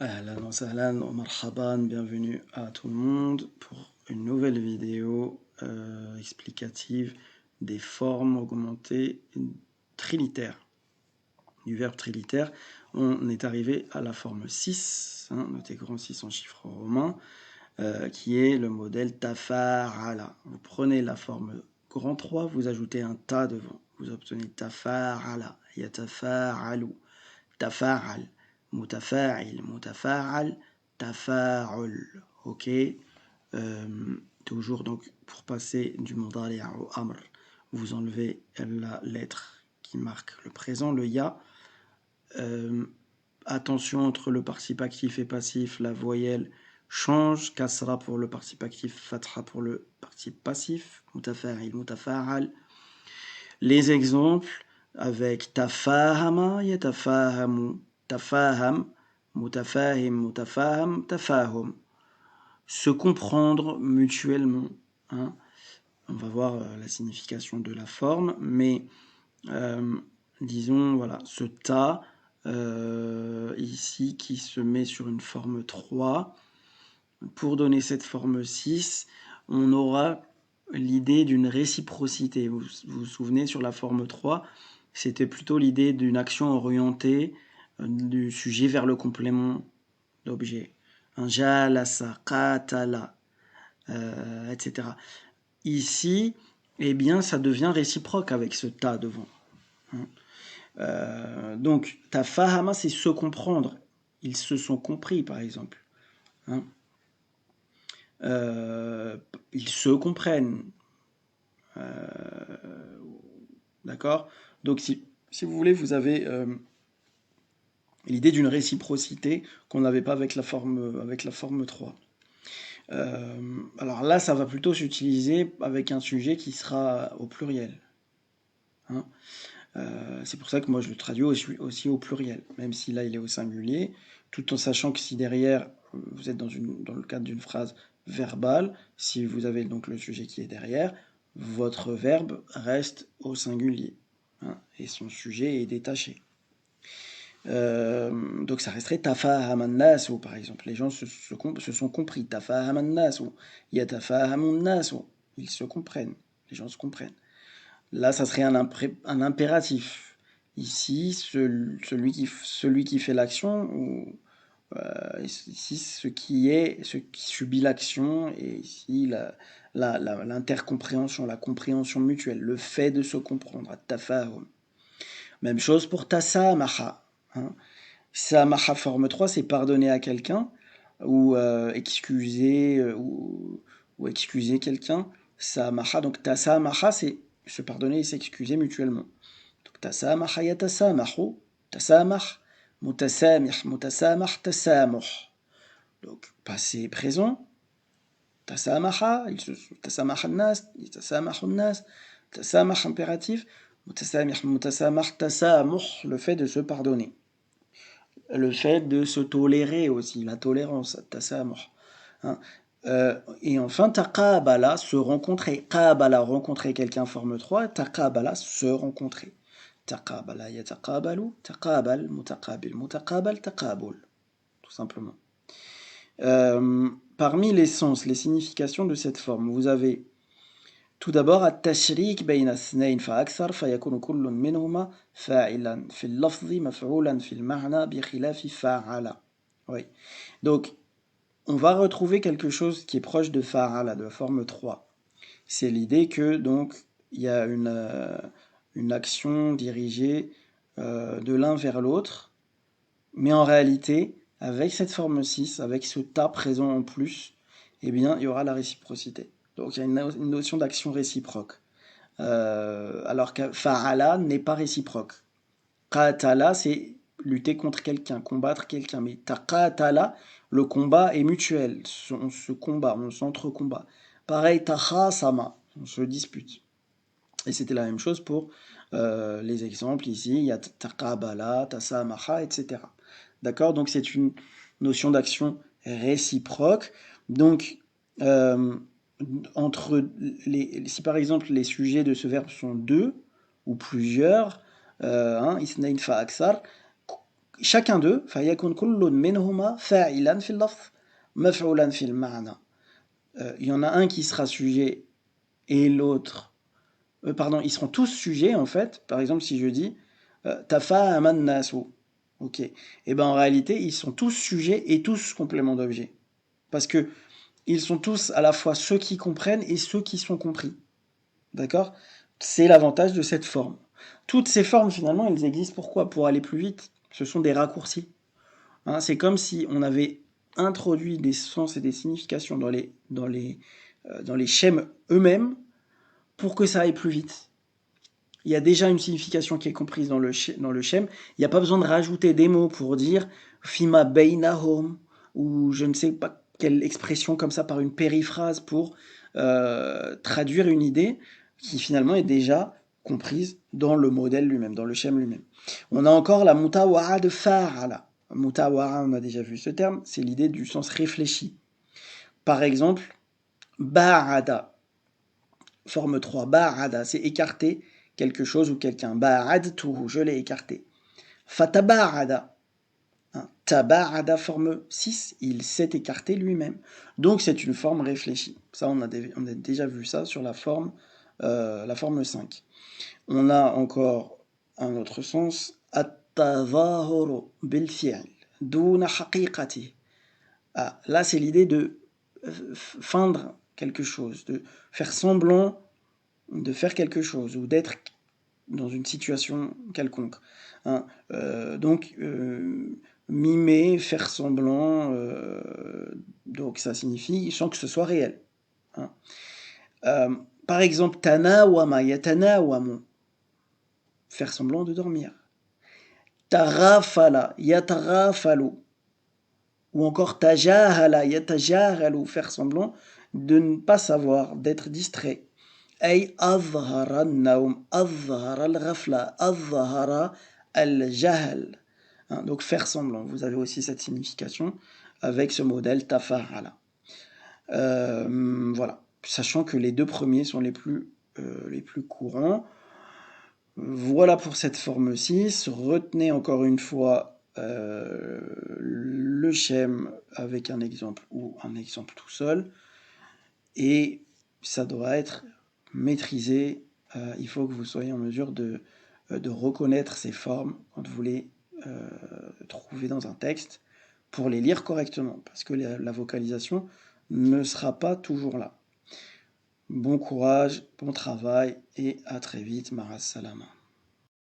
Ahlan wa sahlan wa marhaban, bienvenue à tout le monde pour une nouvelle vidéo explicative des formes augmentées trilitères. Du verbe trilitère, on est arrivé à la forme 6, notez grand 6 en chiffre romain, qui est le modèle tafa'ala. Vous prenez la forme grand 3, vous ajoutez un ta devant, vous obtenez tafa'ala, yatafa'alu, tafa'al, mutafa'il, mutafa'al, tafa'ul. Ok. Toujours donc pour passer du mudari' au amr, vous enlevez la lettre qui marque le présent, le ya. Attention entre le participe actif et passif, la voyelle change, kasra pour le participe actif, fatha pour le participe passif, mutafa'il, mutafa'al. Les exemples avec tafahama, yatafahamu, tafaham, mutafahim, mutafaham, tafahum. Se comprendre mutuellement. On va voir la signification de la forme, mais disons, voilà, ce ta ici qui se met sur une forme 3. Pour donner cette forme 6, on aura l'idée d'une réciprocité. Vous vous souvenez, sur la forme 3, c'était plutôt l'idée d'une action orientée du sujet vers le complément d'objet. Un jalasa, qatala, etc. Ici, eh bien, ça devient réciproque avec ce ta devant. Donc, tafahama, c'est se comprendre. Ils se sont compris, par exemple. Ils se comprennent. D'accord? Donc, si vous voulez, vous avez l'idée d'une réciprocité qu'on n'avait pas avec la forme 3. Alors là, ça va plutôt s'utiliser avec un sujet qui sera au pluriel. C'est pour ça que moi je le traduis aussi au pluriel, même si là il est au singulier, tout en sachant que si derrière vous êtes dans le cadre d'une phrase verbale, si vous avez donc le sujet qui est derrière, votre verbe reste au singulier, et son sujet est détaché. Donc ça resterait tafahaman nasu par exemple. Les gens se sont compris. Tafahaman nasu, yatafahamun nasu. Ils se comprennent. Les gens se comprennent. Là, ça serait un impératif. Ici, celui qui fait l'action, ou ici ce qui subit l'action, et ici l'intercompréhension, la compréhension mutuelle, le fait de se comprendre, tafahum. Même chose pour tasamaha. Samaha forme 3, c'est pardonner à quelqu'un, ou excuser, ou excuser quelqu'un. Samaha, donc tasamaha, c'est se pardonner et s'excuser mutuellement. Donc tasamaha yatasamahu, tasamah, mutasamih, mutasamah, tasamuh. Donc passé présent, tasamaha, tasamaha nas, yatasamahu nas, tasamah impératif, mutasamih, mutasamah, tasamuh, le fait de se pardonner. Le fait de se tolérer aussi, la tolérance, tasamuh. Et enfin, taqabala, se rencontrer. Qabala, rencontrer quelqu'un, forme 3. Taqabala, se rencontrer. Taqabala, yataqabalu, taqabal, mutaqabil, mutaqabal, taqabul. Tout simplement. Parmi les sens, les significations de cette forme, vous avez tout d'abord التشريك بين اثنين فأكثر فيكون كل منهما فاعلا في اللفظ مفعولا في المعنى بخلاف فعل. Oui. Donc, on va retrouver quelque chose qui est proche de fa'ala, de la forme 3. C'est l'idée que, donc, il y a une action dirigée de l'un vers l'autre, mais en réalité, avec cette forme 6, avec ce ta présent en plus, eh bien, il y aura la réciprocité. Donc, il y a une notion d'action réciproque. Alors que fa'ala n'est pas réciproque. Qatala, c'est lutter contre quelqu'un, combattre quelqu'un. Mais taqatala, le combat est mutuel. On se combat, on s'entre-combat. Pareil, takhasama, on se dispute. Et c'était la même chose pour les exemples ici. Il y a taqabala, tasamaha, etc. D'accord? Donc c'est une notion d'action réciproque. Donc, si par exemple les sujets de ce verbe sont deux ou plusieurs, isnain fa aksar, chacun d'eux, فَيَكُنْ كُلٌّ مِنْهُمَا فَاعِلًا فِي اللَّفْظِ مَفْعُولًا فِي الْمَعْنَى. Il y en a un qui sera sujet et l'autre... pardon, ils seront tous sujets en fait. Par exemple, si je dis تَفَاهَمَ النَّاسُ, ok. Et ben en réalité, ils sont tous sujets et tous compléments d'objet. Parce que ils sont tous à la fois ceux qui comprennent et ceux qui sont compris. D'accord? C'est l'avantage de cette forme. Toutes ces formes, finalement, elles existent pourquoi? Pour aller plus vite. Ce sont des raccourcis. Hein, c'est comme si on avait introduit des sens et des significations dans les schèmes eux-mêmes pour que ça aille plus vite. Il y a déjà une signification qui est comprise dans le schème. Il n'y a pas besoin de rajouter des mots pour dire fima bainahum ou je ne sais pas quelle expression comme ça par une périphrase pour traduire une idée qui finalement est déjà comprise dans le modèle lui-même, dans le schème lui-même. On a encore la mutawa'a de fa'ala. Mutawa'a, on a déjà vu ce terme, c'est l'idée du sens réfléchi. Par exemple, ba'ada, forme 3, ba'ada, c'est écarter quelque chose ou quelqu'un. Ba'adtuhu, je l'ai écarté. Fataba'ada, taba'ada, forme 6, il s'est écarté lui-même. Donc c'est une forme réfléchie. Ça, on a déjà vu ça sur la forme 5. On a encore un autre sens, at-tadhahuru bil-fi'l, duna haqiqati. Là, c'est l'idée de feindre quelque chose, de faire semblant de faire quelque chose ou d'être dans une situation quelconque. Hein. Donc, mimer, faire semblant, donc ça signifie sans que ce soit réel. Hein. Par exemple, tanawama, yatanawamu, faire semblant de dormir. Tarafala, yatarafalu, ou encore tajahala, yatajahalu, faire semblant de ne pas savoir, d'être distrait. أي أظهر النوم أظهر الغفلة أظهر الجهل. Donc faire semblant, vous avez aussi cette signification avec ce modèle tafa'ala. Voilà, sachant que les deux premiers sont les plus courants. Voilà pour cette forme 6. Retenez encore une fois le schème avec un exemple ou un exemple tout seul. Et ça doit être maîtrisé. Il faut que vous soyez en mesure de reconnaître ces formes quand vous les trouvez dans un texte pour les lire correctement, parce que la vocalisation ne sera pas toujours là. Bon courage, bon travail et à très vite. Ma'as salama.